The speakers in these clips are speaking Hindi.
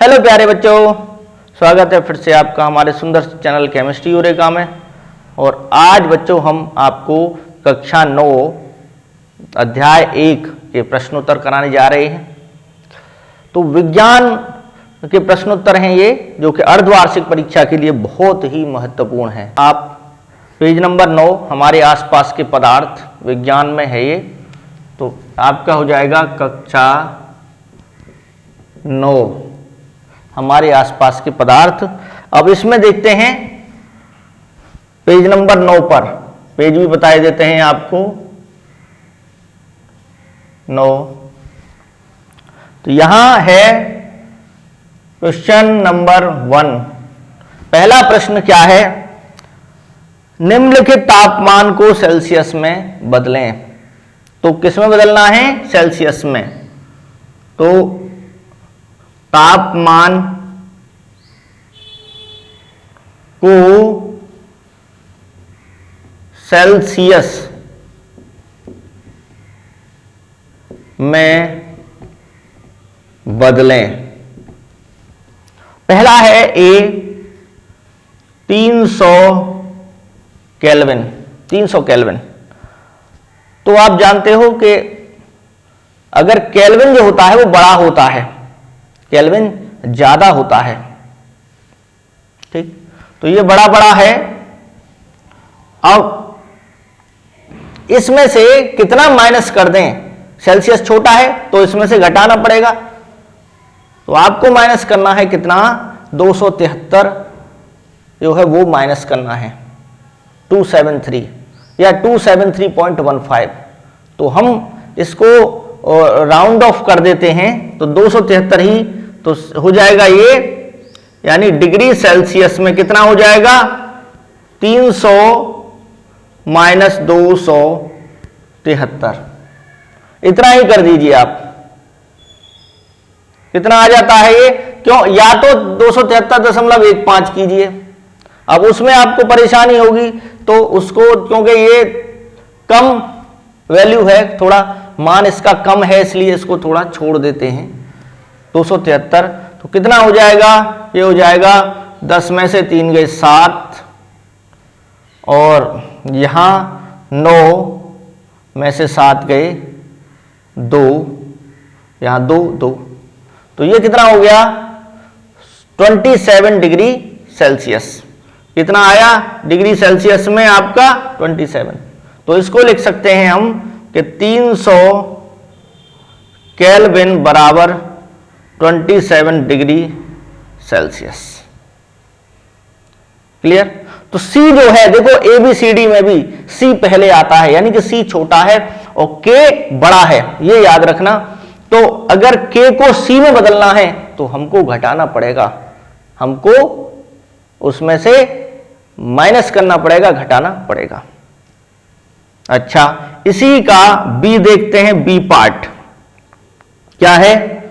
हेलो प्यारे बच्चों, स्वागत है फिर से आपका हमारे सुंदर चैनल केमिस्ट्री यूरेका में। और आज बच्चों हम आपको कक्षा 9 अध्याय 1 के प्रश्नोत्तर कराने जा रहे हैं। तो विज्ञान के प्रश्नोत्तर हैं ये, जो कि अर्धवार्षिक परीक्षा के लिए बहुत ही महत्वपूर्ण है। आप पेज नंबर 9 हमारे आसपास के पदार्थ विज्ञान में है ये, तो आपका हो जाएगा कक्षा 9 हमारे आसपास के पदार्थ। अब इसमें देखते हैं पेज नंबर 9 पर, पेज भी बताए देते हैं आपको 9। तो यहां है क्वेश्चन नंबर 1। पहला प्रश्न क्या है? निम्नलिखित तापमान को सेल्सियस में बदलें। तो किस में बदलना है? सेल्सियस में। तो तापमान को सेल्सियस में बदलें। पहला है ए 300 केल्विन। 300 केल्विन। तो आप जानते हो कि अगर केल्विन जो होता है वो बड़ा होता है, केल्विन ज्यादा होता है, ठीक। तो ये बड़ा बड़ा है। अब इसमें से कितना माइनस कर दें? सेल्सियस छोटा है तो इसमें से घटाना पड़ेगा। तो आपको माइनस करना है कितना? 273 जो है वो माइनस करना है, 273 या 273.15। तो हम इसको राउंड ऑफ कर देते हैं, तो 273 ही तो हो जाएगा ये, यानी डिग्री सेल्सियस में कितना हो जाएगा? 300 माइनस 273। इतना ही कर दीजिए आप। कितना आ जाता है ये? क्यों? या तो 273.15 कीजिए। अब उसमें आपको परेशानी होगी तो उसको, क्योंकि ये कम वैल्यू है, थोड़ा मान इसका कम है, इसलिए इसको थोड़ा छोड़ देते हैं। 273 तो कितना हो जाएगा? ये हो जाएगा 10 में से 3 गए 7, और यहां 9 में से 7 गए 2, यहां 2 2। तो ये कितना हो गया? 27 डिग्री सेल्सियस। कितना आया डिग्री सेल्सियस में आपका? 27। तो इसको लिख सकते हैं हम कि 300 केल्विन बराबर 27 डिग्री सेल्सियस। क्लियर? तो C जो है, देखो ABCD में भी C पहले आता है, यानी कि C छोटा है और K बड़ा है, ये याद रखना। तो अगर K को C में बदलना है तो हमको घटाना पड़ेगा, हमको उसमें से माइनस करना पड़ेगा, घटाना पड़ेगा। अच्छा, इसी का B देखते हैं। B पार्ट क्या है?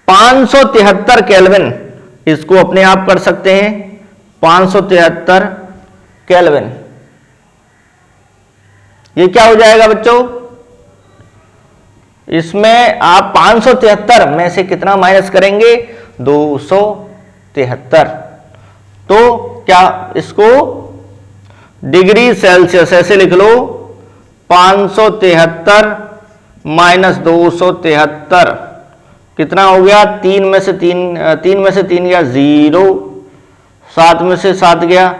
573 केल्विन। इसको अपने आप कर सकते हैं, 573 केल्विन। ये क्या हो जाएगा बच्चों? इसमें आप 573 में से कितना माइनस करेंगे? 273। तो क्या इसको डिग्री सेल्सियस ऐसे लिख लो, 573 माइनस 273 कितना हो गया? 3 में से 3 गया 0, 7 में से 7 गया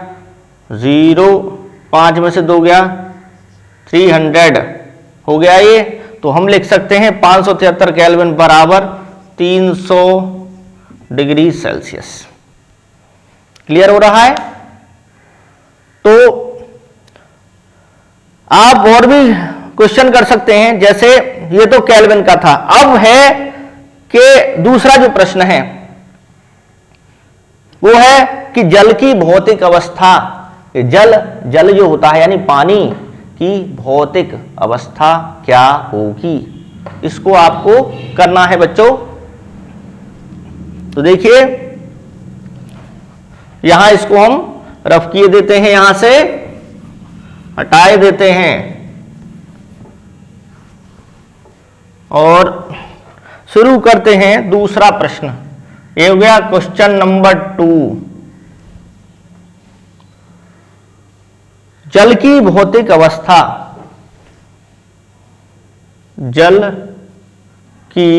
0, 5 में से 2 गया 300 हो गया ये। तो हम लिख सकते हैं 573 केल्विन बराबर 300 डिग्री सेल्सियस। क्लियर हो रहा है? तो आप और भी क्वेश्चन कर सकते हैं, जैसे ये तो केल्विन का था। अब है कि दूसरा जो प्रश्न है वो है कि जल की भौतिक अवस्था, जल जो होता है यानी पानी की भौतिक अवस्था क्या होगी, इसको आपको करना है बच्चों। तो देखिए यहां इसको हम रफ किए देते हैं, यहां से हटाए देते हैं और शुरू करते हैं दूसरा प्रश्न। ये हो गया क्वेश्चन नंबर 2। जल की भौतिक अवस्था, जल की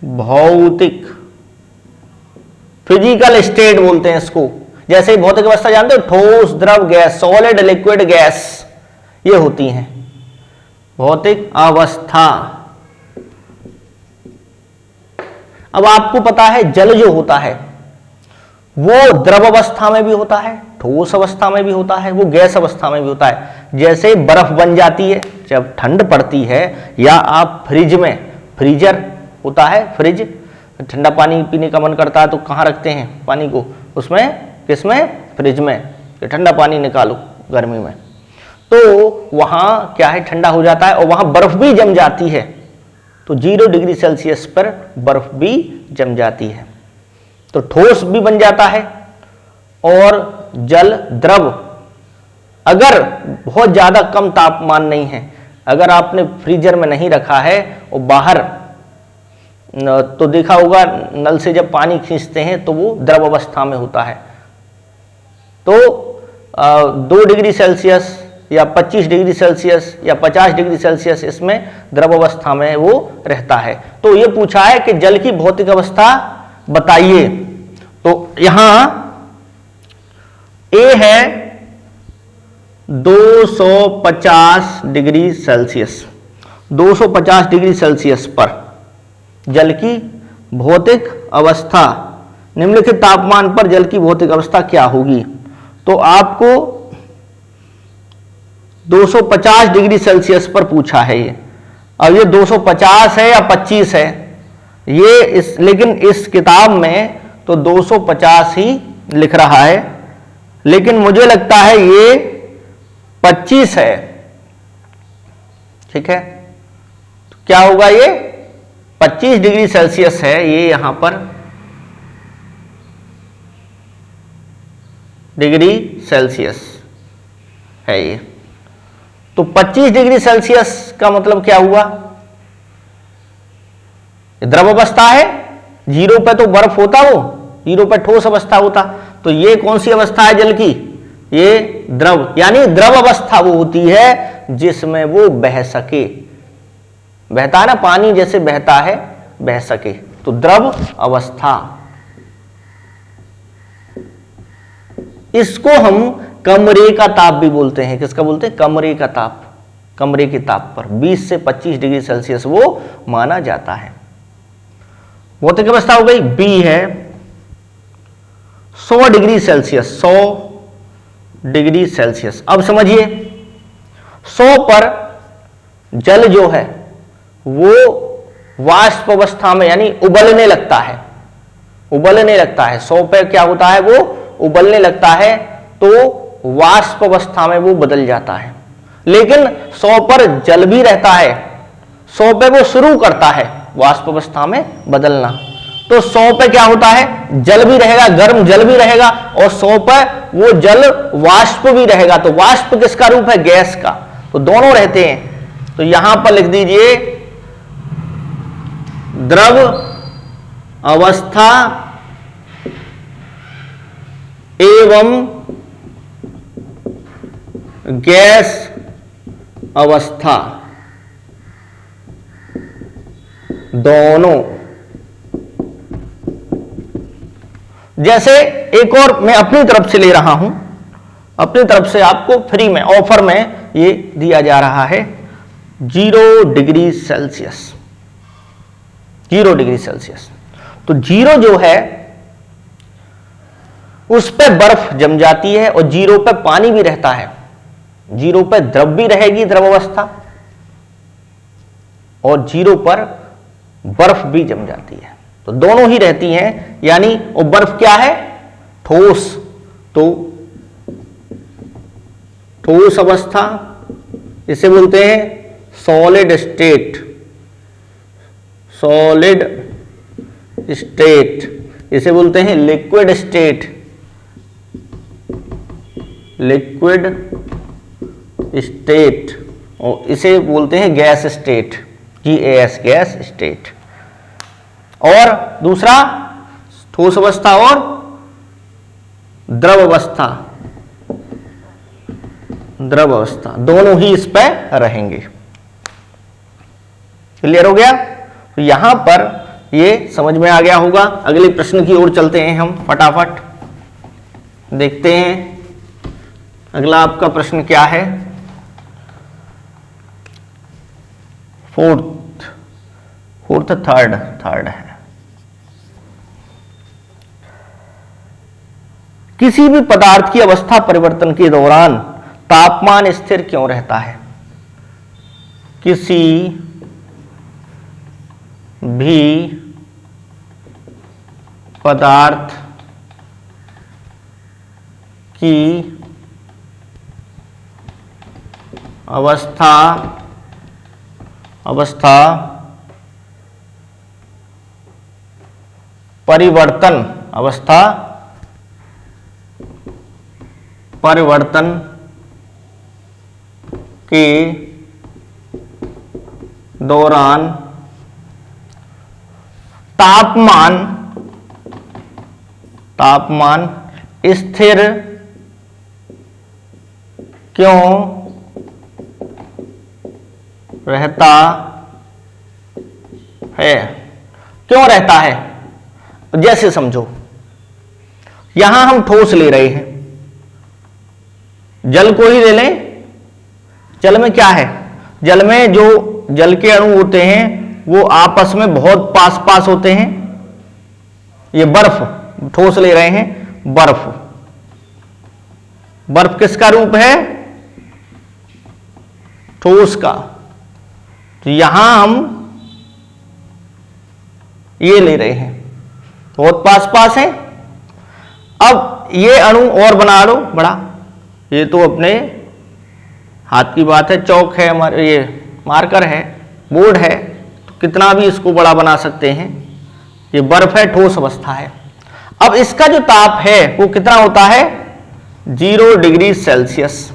भौतिक, फिजिकल स्टेट बोलते हैं इसको। जैसे ही भौतिक अवस्था जानते हो, ठोस, द्रव, गैस, सॉलिड, लिक्विड, गैस, ये होती हैं भौतिक अवस्था। अब आपको पता है जल जो होता है वो द्रव अवस्था में भी होता है, ठोस अवस्था में भी होता है, वो गैस अवस्था में भी होता है। जैसे बर्फ बन जाती है जब ठंड पड़ती है, या आप फ्रिज में, फ्रीजर होता है, फ्रिज, ठंडा पानी पीने का मन करता है तो कहाँ रखते हैं पानी को, उसमें, किसमें, फ्रिज में, कि ठंडा पानी निकालो गर्मी में, तो वहां क्या है, ठंडा हो जाता है और वहां बर्फ भी जम जाती है। तो 0 डिग्री सेल्सियस पर बर्फ भी जम जाती है, तो ठोस भी बन जाता है। और जल द्रव, अगर बहुत ज्यादा कम तापमान नहीं है, अगर आपने फ्रीजर में नहीं रखा है और बाहर, तो देखा होगा नल से जब पानी खींचते हैं तो वो द्रव अवस्था में होता है। तो 2 डिग्री सेल्सियस या 25 डिग्री सेल्सियस या 50 डिग्री सेल्सियस इसमें द्रव अवस्था में वो रहता है। तो ये पूछा है कि जल की भौतिक अवस्था बताइए। तो यहां ए है 250 डिग्री सेल्सियस, 250 डिग्री सेल्सियस पर जल की भौतिक अवस्था, निम्नलिखित तापमान पर जल की भौतिक अवस्था क्या होगी। तो आपको 250 डिग्री सेल्सियस पर पूछा है ये। अब ये 250 है या 25 है, ये लेकिन इस किताब में तो 250 ही लिख रहा है, लेकिन मुझे लगता है ये 25 है। ठीक है, तो क्या होगा, ये 25 डिग्री सेल्सियस है, ये यहां पर डिग्री सेल्सियस है ये। तो 25 डिग्री सेल्सियस का मतलब क्या हुआ, द्रव अवस्था है, 0 पे तो बर्फ होता, वो 0 पे ठोस अवस्था होता। तो ये कौन सी अवस्था है जल की, ये द्रव, यानी द्रव अवस्था वो होती है जिसमें वो बह सके, बहता है ना पानी जैसे बहता है, बह सके, तो द्रव अवस्था। इसको हम कमरे का ताप भी बोलते हैं। किसका बोलते हैं, कमरे का ताप। कमरे के ताप पर 20 से 25 डिग्री सेल्सियस वो माना जाता है। भौतिक अवस्था हो गई। बी है 100 डिग्री सेल्सियस, 100 डिग्री सेल्सियस। अब समझिए 100 पर जल जो है वो वाष्प अवस्था में, यानी उबलने लगता है, उबलने लगता है। 100 पे क्या होता है, वो उबलने लगता है, तो वाष्प अवस्था में वो बदल जाता है। लेकिन 100 पर जल भी रहता है, 100 पे वो शुरू करता है वाष्प अवस्था में बदलना। तो 100 पे क्या होता है, जल भी रहेगा, गर्म जल भी रहेगा, और 100 पे वो जल वाष्प भी रहेगा। तो वाष्प किसका रूप है, गैस का। तो दोनों रहते हैं। तो यहां पर लिख दीजिए द्रव अवस्था एवं गैस अवस्था, दोनों। जैसे एक और मैं अपनी तरफ से ले रहा हूं, अपनी तरफ से आपको फ्री में, ऑफर में ये दिया जा रहा है 0 डिग्री सेल्सियस, 0 डिग्री सेल्सियस। तो 0 जो है उस पे बर्फ जम जाती है, और 0 पे पानी भी रहता है, 0 पे द्रव भी रहेगी, द्रव अवस्था, और 0 पर बर्फ भी जम जाती है। तो दोनों ही रहती हैं, यानी वो बर्फ क्या है, ठोस। तो ठोस अवस्था इसे बोलते हैं सॉलिड स्टेट, सॉलिड स्टेट। इसे बोलते हैं लिक्विड स्टेट, लिक्विड स्टेट। और इसे बोलते हैं gas state, GAS, gas state. और दूसरा ठोस अवस्था और द्रव अवस्था, द्रव अवस्था दोनों ही इस पर रहेंगे। क्लियर हो गया? तो यहां पर ये समझ में आ गया होगा। अगले प्रश्न की ओर चलते हैं हम फटाफट, देखते हैं अगला आपका प्रश्न क्या है। थर्ड है, किसी भी पदार्थ की अवस्था परिवर्तन के दौरान तापमान स्थिर क्यों रहता है? किसी भी पदार्थ की अवस्था परिवर्तन के दौरान तापमान स्थिर क्यों रहता है? क्यों रहता है? जैसे समझो, यहां हम ठोस ले रहे हैं, जल को ही ले लें। जल में क्या है? जल में जो जल के अणु होते हैं वो आपस में बहुत पास पास होते हैं। ये बर्फ, ठोस ले रहे हैं, बर्फ किसका रूप है? ठोस का। तो यहां हम ये ले रहे हैं, बहुत पास पास है। अब ये अणु और बना लो बड़ा, ये तो अपने हाथ की बात है, चौक है हमारे, ये मार्कर है, बोर्ड है, तो कितना भी इसको बड़ा बना सकते हैं। ये बर्फ है, ठोस अवस्था है। अब इसका जो ताप है वो कितना होता है? 0 डिग्री सेल्सियस।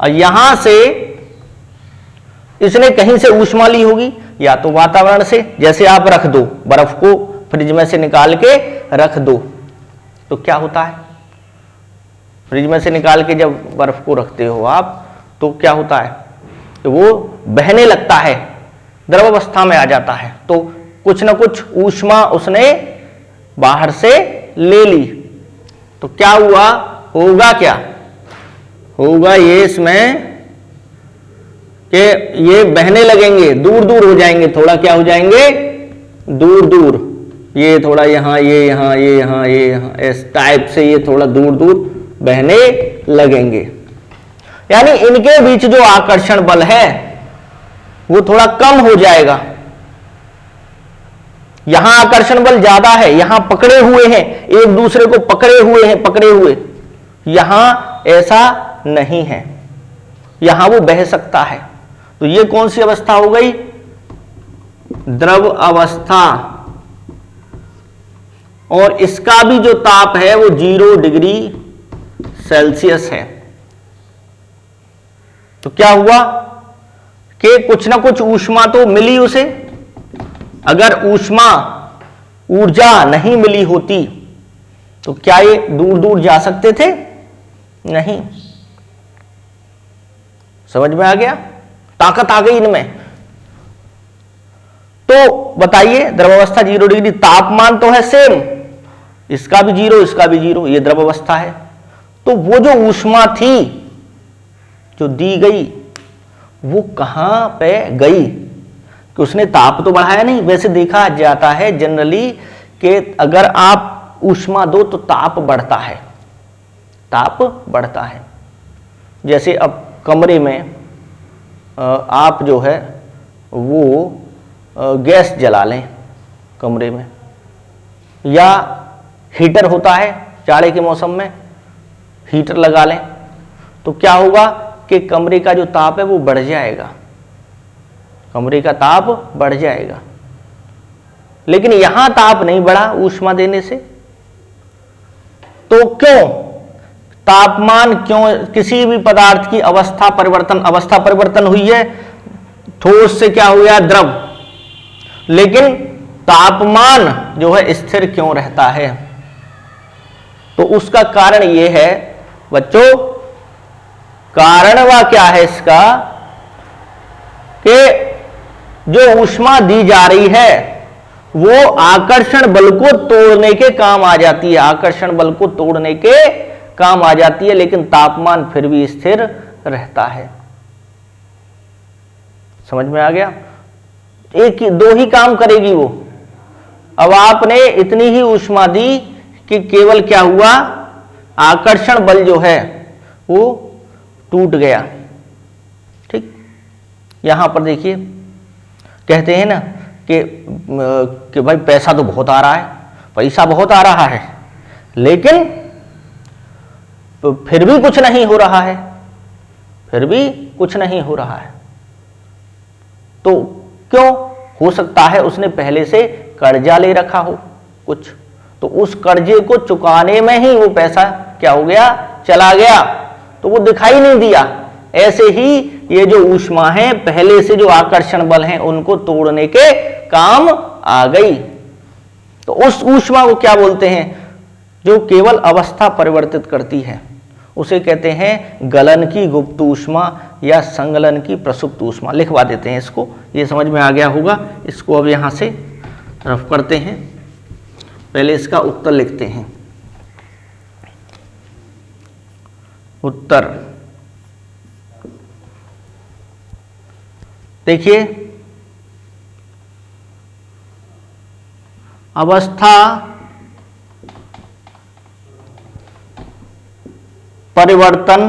और यहां से इसने कहीं से ऊष्मा ली होगी, या तो वातावरण से, जैसे आप रख दो बर्फ को फ्रिज में से निकाल के रख दो, तो क्या होता है? फ्रिज में से निकाल के जब बर्फ को रखते हो आप, तो क्या होता है? तो वो बहने लगता है, द्रव अवस्था में आ जाता है। तो कुछ ना कुछ ऊष्मा उसने बाहर से ले ली, तो क्या हुआ? होगा क्या? होगा ये इसमें कि ये बहने लगेंगे, दूर दूर हो जाएंगे, थोड़ा क्या हो जाएंगे? दूर दूर, ये थोड़ा यहां, ये यहां, ये यहां, ये यहां, इस टाइप से ये थोड़ा दूर दूर बहने लगेंगे। यानी इनके बीच जो आकर्षण बल है वो थोड़ा कम हो जाएगा। यहां आकर्षण बल ज्यादा है, यहां पकड़े हुए हैं, एक दूसरे को पकड़े हुए। यहां ऐसा नहीं है, यहां वो बह सकता है। तो ये कौन सी अवस्था हो गई? द्रव अवस्था। और इसका भी जो ताप है वो 0 डिग्री सेल्सियस है। तो क्या हुआ कि कुछ ना कुछ ऊष्मा तो मिली उसे। अगर ऊर्जा नहीं मिली होती तो क्या ये दूर दूर जा सकते थे? नहीं। समझ में आ गया? ताकत आ गई इनमें। तो बताइए, द्रवावस्था 0 डिग्री, तापमान तो है सेम, इसका भी 0, इसका भी 0, ये द्रव अवस्था है। तो वो जो ऊष्मा थी जो दी गई वो कहां पे गई? कि उसने ताप तो बढ़ाया नहीं। वैसे देखा जाता है जनरली कि अगर आप ऊष्मा दो तो ताप बढ़ता है, ताप बढ़ता है। जैसे अब कमरे में आप जो है वो गैस जला लें कमरे में, या हीटर होता है जाड़े के मौसम में, हीटर लगा लें, तो क्या होगा कि कमरे का जो ताप है वो बढ़ जाएगा, कमरे का ताप बढ़ जाएगा। लेकिन यहां ताप नहीं बढ़ा ऊष्मा देने से। तो क्यों? तापमान क्यों? किसी भी पदार्थ की अवस्था परिवर्तन हुई है, ठोस से क्या हो गया? द्रव। लेकिन तापमान जो है स्थिर क्यों रहता है? तो उसका कारण यह है बच्चों, कारण वह क्या है इसका कि जो ऊष्मा दी जा रही है वो आकर्षण बल को तोड़ने के काम आ जाती है, आकर्षण बल को तोड़ने के काम आ जाती है, लेकिन तापमान फिर भी स्थिर रहता है। समझ में आ गया? एक दो ही काम करेगी वो। अब आपने इतनी ही ऊष्मा दी कि केवल क्या हुआ, आकर्षण बल जो है वो टूट गया। ठीक, यहां पर देखिए कहते हैं ना कि भाई पैसा तो बहुत आ रहा है, पैसा बहुत आ रहा है, लेकिन तो फिर भी कुछ नहीं हो रहा है, फिर भी कुछ नहीं हो रहा है। तो क्यों? हो सकता है उसने पहले से कर्जा ले रखा हो कुछ, तो उस कर्जे को चुकाने में ही वो पैसा क्या हो गया, चला गया, तो वो दिखाई नहीं दिया। ऐसे ही ये जो ऊष्मा है पहले से जो आकर्षण बल हैं उनको तोड़ने के काम आ गई। तो उस ऊष्मा को क्या बोलते हैं? जो केवल अवस्था परिवर्तित करती है उसे कहते हैं गलन की गुप्त ऊष्मा या संगलन की प्रसुप्त ऊष्मा। लिखवा देते हैं इसको, ये समझ में आ गया होगा। इसको अब यहां से रफ करते हैं, पहले इसका उत्तर लिखते हैं। उत्तर देखिए, अवस्था परिवर्तन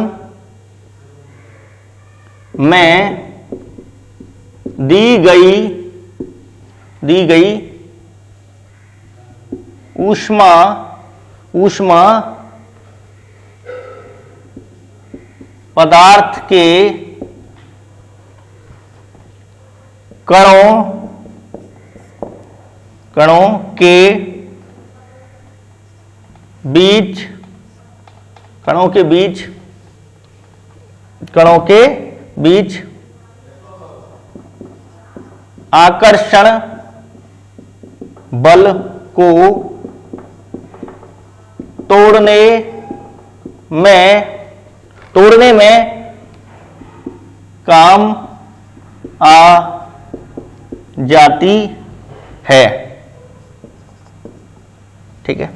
में दी गई ऊष्मा पदार्थ के कणों के बीच आकर्षण बल को तोड़ने में काम आ जाती है। ठीक है,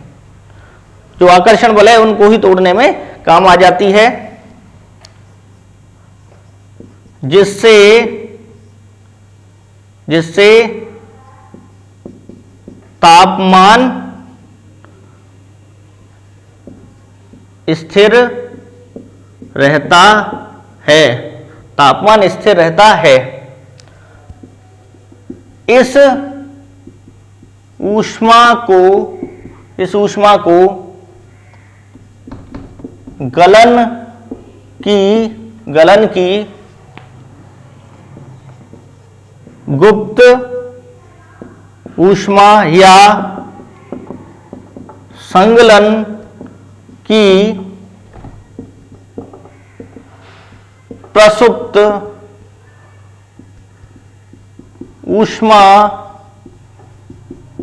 जो आकर्षण बल है उनको ही तोड़ने में काम आ जाती है, जिससे तापमान स्थिर रहता है। तापमान स्थिर रहता है। इस ऊष्मा को गलन की गुप्त ऊष्मा या संगलन की प्रसुप्त ऊष्मा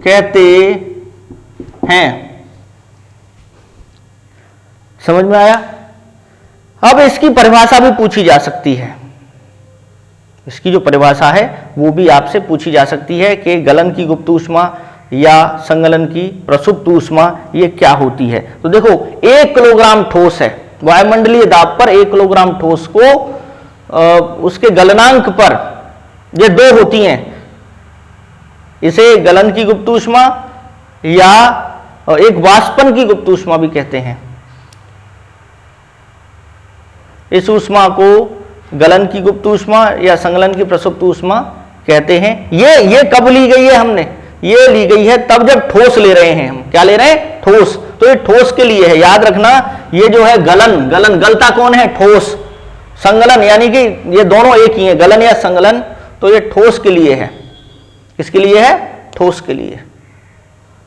कहते हैं। समझ में आया? अब इसकी परिभाषा भी पूछी जा सकती है। इसकी जो परिभाषा है वो भी आपसे पूछी जा सकती है कि गलन की गुप्त ऊष्मा या संगलन की प्रसुप्त ऊष्मा ये क्या होती है। तो देखो, 1 किलोग्राम ठोस है, वायुमंडलीय दाब पर 1 किलोग्राम ठोस को उसके गलनांक पर ये 2 होती हैं। इसे गलन की गुप्त ऊष्मा या एक वाष्पन की गुप्त ऊष्मा भी कहते हैं। इस ऊष्मा को गलन की गुप्त ऊष्मा या संगलन की प्रसुप्त ऊष्मा कहते हैं। ये कब ली गई है? हमने ये ली गई है तब जब ठोस ले रहे हैं। हम क्या ले रहे हैं? ठोस। तो ये ठोस के लिए है, याद रखना। ये जो है गलन गलता कौन है? ठोस। संगलन यानी कि ये दोनों एक ही है, गलन या संगलन। तो ये ठोस के लिए है। किसके लिए है? ठोस के लिए।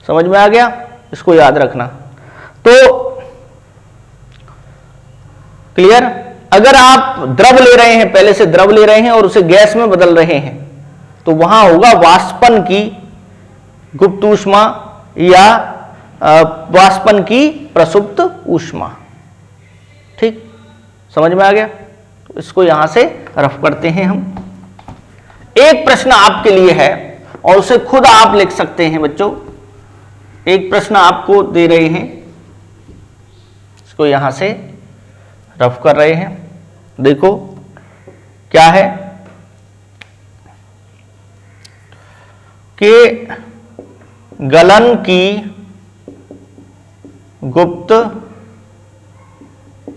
समझ में आ गया? इसको याद रखना। तो क्लियर? अगर आप द्रव ले रहे हैं, पहले से द्रव ले रहे हैं और उसे गैस में बदल रहे हैं, तो वहां होगा वाष्पन की गुप्त ऊष्मा या वाष्पन की प्रसुप्त ऊष्मा। ठीक, समझ में आ गया? तो इसको यहां से रफ करते हैं हम। एक प्रश्न आपके लिए है और उसे खुद आप लिख सकते हैं बच्चों। एक प्रश्न आपको दे रहे हैं, इसको यहां से रफ कर रहे हैं। देखो क्या है कि गलन की गुप्त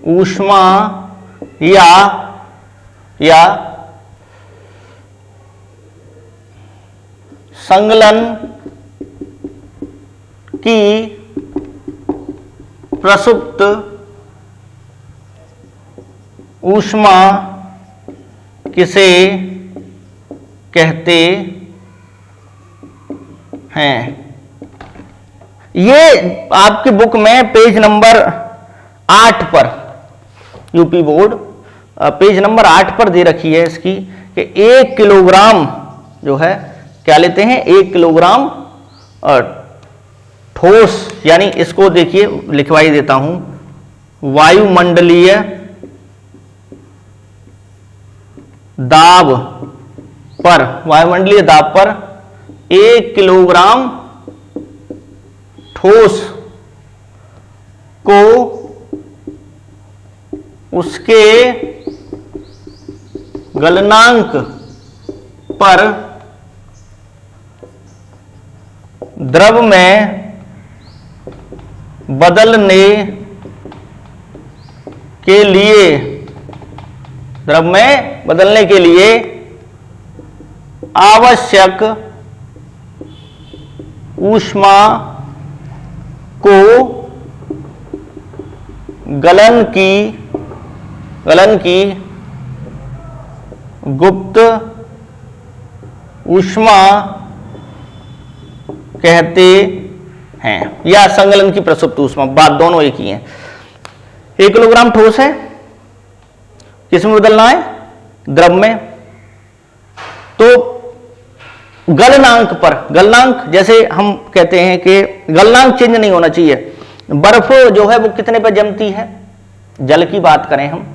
ऊष्मा या संगलन की प्रसुप्त ऊष्मा किसे कहते हैं। ये आपकी बुक में पेज नंबर 8 पर, यूपी बोर्ड पेज नंबर 8 पर दे रखी है इसकी कि 1 किलोग्राम जो है क्या लेते हैं, 1 किलोग्राम ठोस, यानी इसको देखिए लिखवाई देता हूं, वायुमंडलीय दाब पर 1 किलोग्राम ठोस को उसके गलनांक पर द्रव में बदलने के लिए आवश्यक ऊष्मा को गलन की गुप्त ऊष्मा कहते हैं या संगलन की प्रसुप्त ऊष्मा, बात दोनों एक ही है। 1 किलोग्राम ठोस है, किसमें बदलना है, द्रव में। तो गलनांक पर, गलनांक जैसे हम कहते हैं कि गलनांक चेंज नहीं होना चाहिए। बर्फ जो है वो कितने पर जमती है, जल की बात करें हम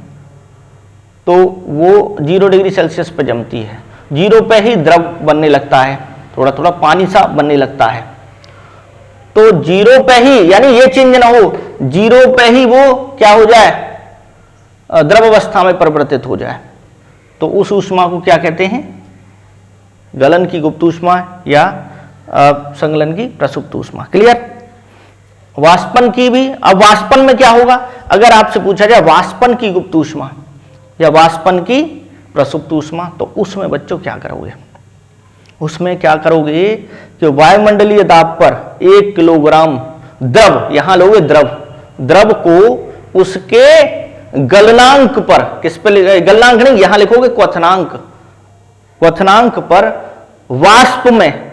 तो वो 0 डिग्री सेल्सियस पर जमती है। 0 पे ही द्रव बनने लगता है, थोड़ा थोड़ा पानी सा बनने लगता है। तो 0 पे ही, यानी ये चेंज ना हो, 0 पे ही वो क्या हो जाए, द्रव अवस्था में परिवर्तित हो जाए, तो उस ऊष्मा को क्या कहते हैं, गलन की गुप्त ऊष्मा या संगलन की प्रसुप्त ऊष्मा। क्लियर? वाष्पन की भी, अब वाष्पन में क्या होगा, अगर आपसे पूछा जाए वाष्पन की गुप्त ऊष्मा या वाष्पन की प्रसुप्त ऊष्मा, तो उसमें बच्चों क्या करोगे, उसमें क्या करोगे कि वायुमंडलीय दाब पर 1 किलोग्राम द्रव, यहां लोगे द्रव को उसके गलनांक पर, किस पे, गलनांक नहीं, यहां लिखोगे क्वथनांक पर वाष्प में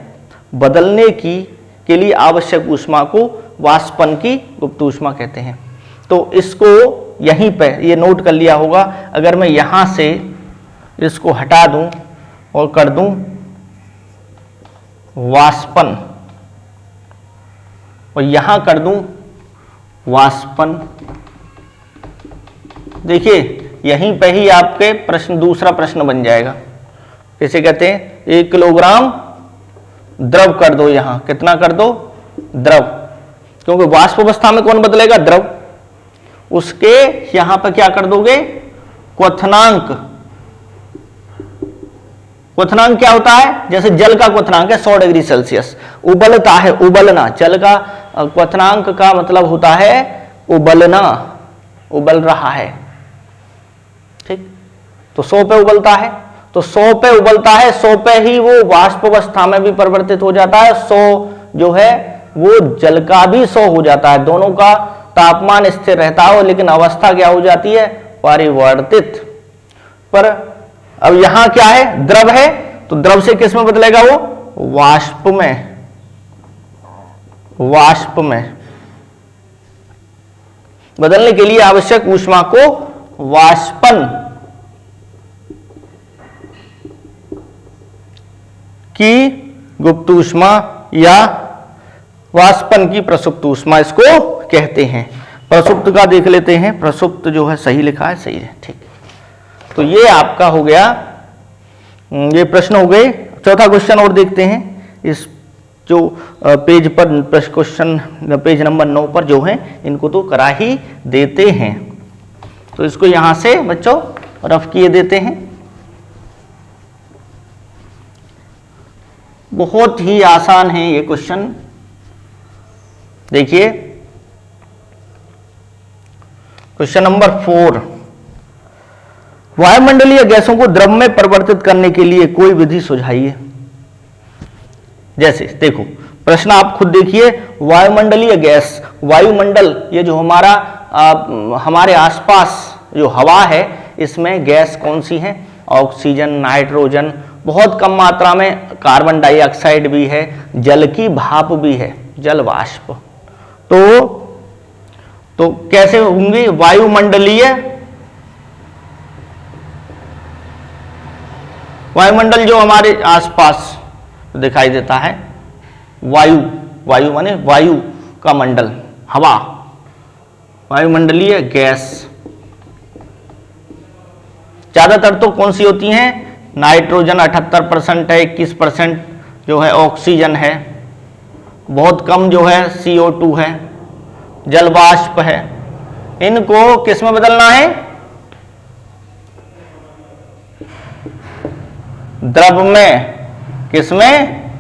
बदलने के लिए आवश्यक ऊष्मा को वाष्पन की गुप्त ऊष्मा कहते हैं। तो इसको यहीं पे ये नोट कर लिया होगा। अगर मैं यहां से इसको हटा दूं और कर दूं वाष्पन और यहां कर दूं वाष्पन, देखिए यहीं पे ही आपके दूसरा प्रश्न बन जाएगा। कैसे कहते हैं, 1 किलोग्राम द्रव कर दो, यहां कितना कर दो, द्रव, क्योंकि वाष्प अवस्था में कौन बदलेगा, द्रव, उसके यहां पर क्या कर दोगे, क्वथनांक। क्वथनांक क्या होता है, जैसे जल का क्वथनांक है 100 डिग्री सेल्सियस, उबलता है, उबलना, जल का क्वथनांक का मतलब होता है उबलना, उबल रहा है। ठीक, तो 100 पे उबलता है, तो 100 पे उबलता है, 100 पे ही वो वाष्प अवस्था में भी परिवर्तित हो जाता है, 100 जो है वो जल का भी 100 हो जाता है, दोनों का तापमान स्थिर रहता है, लेकिन अवस्था क्या हो जाती है, परिवर्तित। पर अब यहां क्या है, द्रव है, तो द्रव से किस में बदलेगा, वो वाष्प में, वाष्प में बदलने के लिए आवश्यक ऊष्मा को वाष्पन की गुप्त ऊष्मा या वाष्पन की प्रसुप्त ऊष्मा इसको कहते हैं। प्रसुप्त का देख लेते हैं, प्रसुप्त जो है सही लिखा है, सही है, ठीक। तो ये आपका हो गया, ये प्रश्न हो गए। चौथा क्वेश्चन और देखते हैं, इस जो पेज पर क्वेश्चन पेज नंबर 9 पर जो है इनको तो करा ही देते हैं, तो इसको यहां से बच्चों रफ किए देते हैं। बहुत ही आसान है ये क्वेश्चन। देखिए क्वेश्चन नंबर 4, वायुमंडलीय गैसों को द्रव में परिवर्तित करने के लिए कोई विधि सुझाइए। जैसे देखो प्रश्न आप खुद देखिए, वायुमंडलीय गैस, वायुमंडल ये जो हमारा हमारे आसपास जो हवा है इसमें गैस कौन सी है? ऑक्सीजन, नाइट्रोजन, बहुत कम मात्रा में कार्बन डाइऑक्साइड भी है, जल की भाप भी है, जल वाष्प। तो कैसे होंगी? वायुमंडलीय, वायुमंडल जो हमारे आसपास दिखाई देता है, वायु, वायु माने वायु का मंडल, हवा, वायुमंडलीय गैस ज्यादातर तो कौन सी होती हैं? नाइट्रोजन 78% है, 21% जो है ऑक्सीजन है, बहुत कम जो है CO2 है, जल वाष्प है। इनको किस में बदलना है? द्रव में। किस में?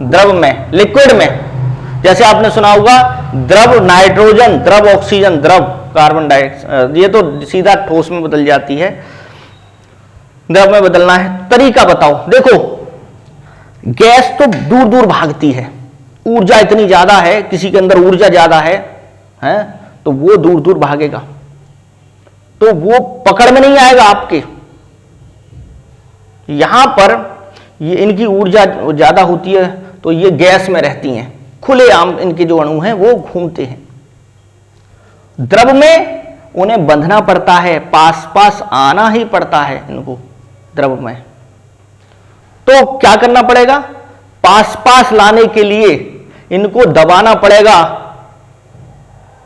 द्रव में, लिक्विड में। जैसे आपने सुना होगा द्रव नाइट्रोजन, द्रव ऑक्सीजन, द्रव कार्बन डाइऑक्साइड, ये तो सीधा ठोस में बदल जाती है, द्रव में बदलना है। तरीका बताओ। देखो गैस तो दूर दूर भागती है, ऊर्जा इतनी ज्यादा है, किसी के अंदर ऊर्जा ज्यादा है तो वो दूर दूर भागेगा, तो वो पकड़ में नहीं आएगा आपके। यहां पर ये इनकी ऊर्जा ज्यादा होती है तो ये गैस में रहती हैं, खुलेआम इनके जो अणु हैं वो घूमते हैं। द्रव में उन्हें बंधना पड़ता है, पास पास आना ही पड़ता है इनको द्रव में। तो क्या करना पड़ेगा? पास पास लाने के लिए इनको दबाना पड़ेगा,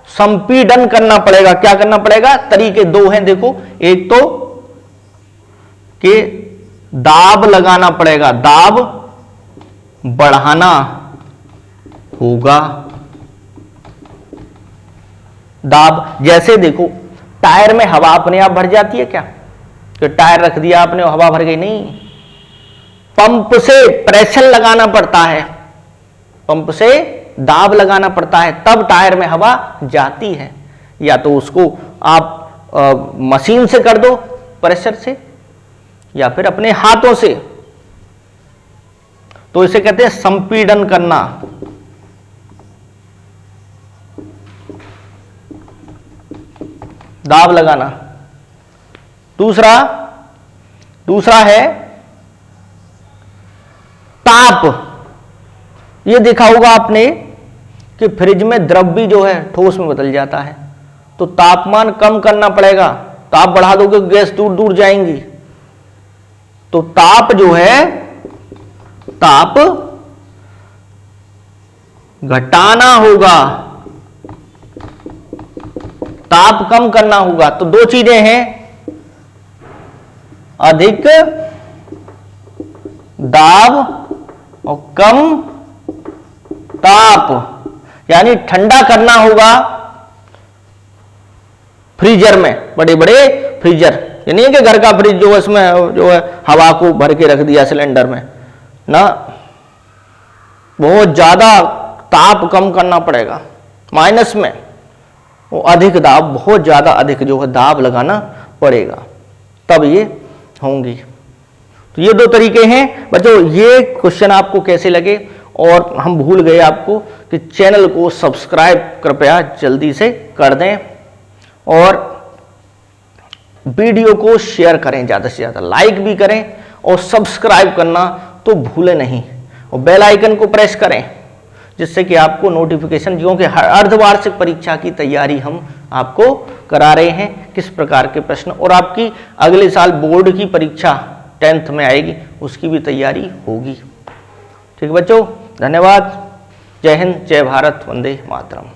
संपीड़न करना पड़ेगा। क्या करना पड़ेगा? तरीके दो हैं, देखो, एक तो कि दाब लगाना पड़ेगा, दाब बढ़ाना होगा। दाब, जैसे देखो टायर में हवा अपने आप भर जाती है क्या? कि टायर रख दिया आपने और हवा भर गई? नहीं, पंप से प्रेशर लगाना पड़ता है, पंप से दाब लगाना पड़ता है, तब टायर में हवा जाती है। या तो उसको आप मशीन से कर दो प्रेशर से, या फिर अपने हाथों से, तो इसे कहते हैं संपीड़न करना। दाब लगाना। दूसरा है ताप। ये देखा होगा आपने कि फ्रिज में द्रव भी जो है ठोस में बदल जाता है, तो तापमान कम करना पड़ेगा। ताप बढ़ा दोगे गैस दूर दूर जाएंगी, तो ताप जो है, ताप घटाना होगा, ताप कम करना होगा। तो दो चीजें हैं, अधिक दाब और कम ताप, यानी ठंडा करना होगा फ्रीजर में, बड़े बड़े फ्रीजर। ये नहीं है कि घर का फ्रिज जो है इसमें जो है हवा को भर के रख दिया सिलेंडर में ना, बहुत ज्यादा ताप कम करना पड़ेगा, माइनस में वो अधिक दाब, बहुत ज्यादा अधिक जो है दाब लगाना पड़ेगा, तब ये होंगी। तो ये दो तरीके हैं बच्चों। ये क्वेश्चन आपको कैसे लगे? और हम भूल गए आपको कि चैनल को सब्सक्राइब कृपया जल्दी से कर दें और वीडियो को शेयर करें, ज़्यादा से ज़्यादा लाइक भी करें और सब्सक्राइब करना तो भूलें नहीं, और बेल आइकन को प्रेस करें, जिससे कि आपको नोटिफिकेशन, क्योंकि हर अर्धवार्षिक परीक्षा की तैयारी हम आपको करा रहे हैं, किस प्रकार के प्रश्न, और आपकी अगले साल बोर्ड की परीक्षा 10th में आएगी, उसकी भी तैयारी होगी। ठीक बच्चों, धन्यवाद। जय हिंद, जय भारत, वंदे मातरम।